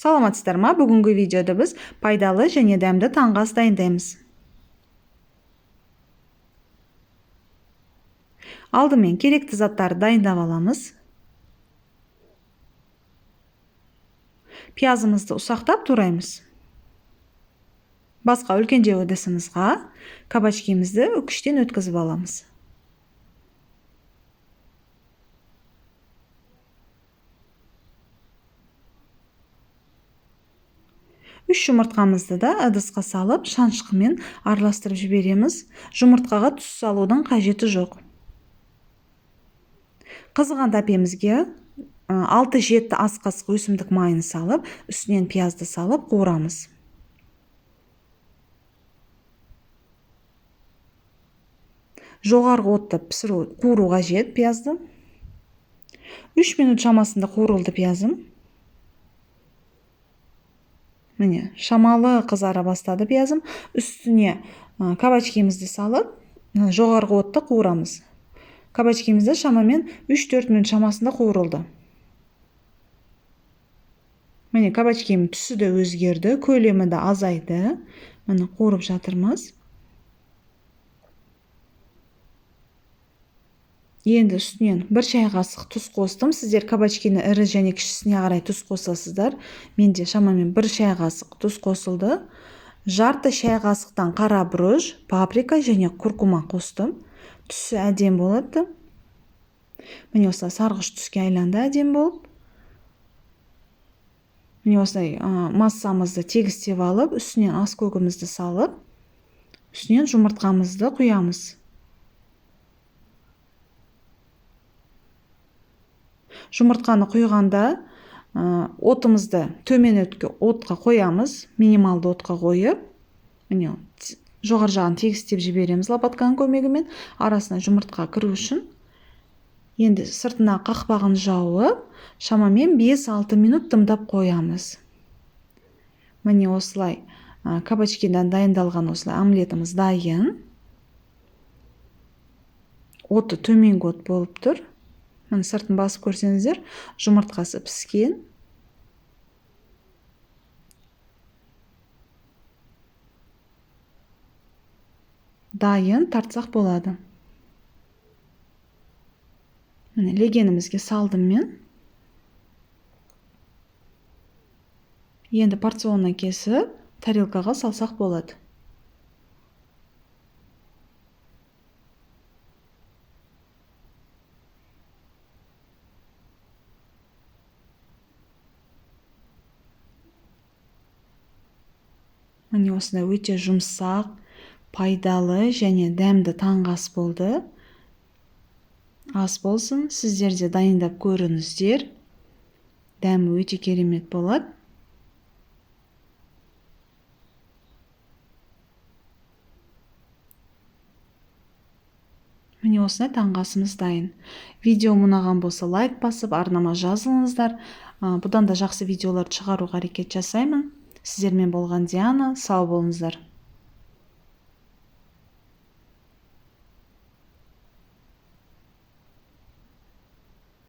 Саламатсыздар ма? Бүгінгі видеода біз пайдалы және дәмді таңғы ас дайындаймыз. Алдымен керекті заттарды дайындап аламыз. Пиязымызды ұсақтап тураймыз. Басқа үлкен жеу ыдысымызға кабачкемізді үкіштен өткізіп аламыз. Үш жұмыртқамызды да ыдысқа салып, шанышқымен араластырып жібереміз. Жұмыртқаға тұз салудың қажеті жоқ. Қызған тәпемізге 6-7 ас қасық өсімдік майын салып, үстінен пиязды салып қуырамыз. Жоғарғы отта қуыру қажет пиязды. 3 минут шамасында қуырылды пиязым. Міне, шамалы қызара бастады пиязым. Үстіне кабачкемізді салып, жоғарғы отта қуырамыз. Кабачкемізді шамамен 3-4 минут шамасында қуырылды. Міне, кабачкемнің түсі де өзгерді, көлемі де азайды. Міне, қуырып жатырмыз. Енді үстінен 1 шай қасық тұз қостым. Сіздер кабачкені ірі және кішісіне қарай тұз қосасыздар. Менде шамамен 1 шай қасық тұз қосылды. Жарты шай қасықтан қара бұрыш, паприка және куркума қостым. Түсі әдем болады. Міне осылай сарғыш түске айланды әдем болып. Міне осылай массамызды тегістеп алып, үстінен ас көгімізді салып, үстінен жұмыртқамызды құямыз. Жұмыртқаны құйғанда отымызды төмен отқа қоямыз, минималды отқа қойып, жоғар жағын тегістеп жібереміз лопатканың көмегімен, арасына жұмыртқа кіру үшін. Енді сыртына қақпағын жауып, шамамен 5-6 минут дымдап қоямыз. Міне осылай кабачкеден дайындалған осылай омлетіміз дайын. Оты төменгі от болып тұр. Сыртын басып көрсеңіздер, жұмыртқасы піскен. Дайын тартсақ болады. Міне легенімізге салдым мен. Енді порционна кесіп, тарелкаға салсақ болады. Міне осындай өте жұмсақ, пайдалы және дәмді таңғы ас болды. Ас болсын, сіздер де дайындап көріңіздер. Дәмі өте керемет болады. Міне осындай таңғы асымыз дайын. Видео ұнаған болса лайк басып, арнама жазылыңыздар. Бұдан да жақсы видеолар шығаруға әрекет жасаймын. Сіздермен болған Диана, сау болыңыздар.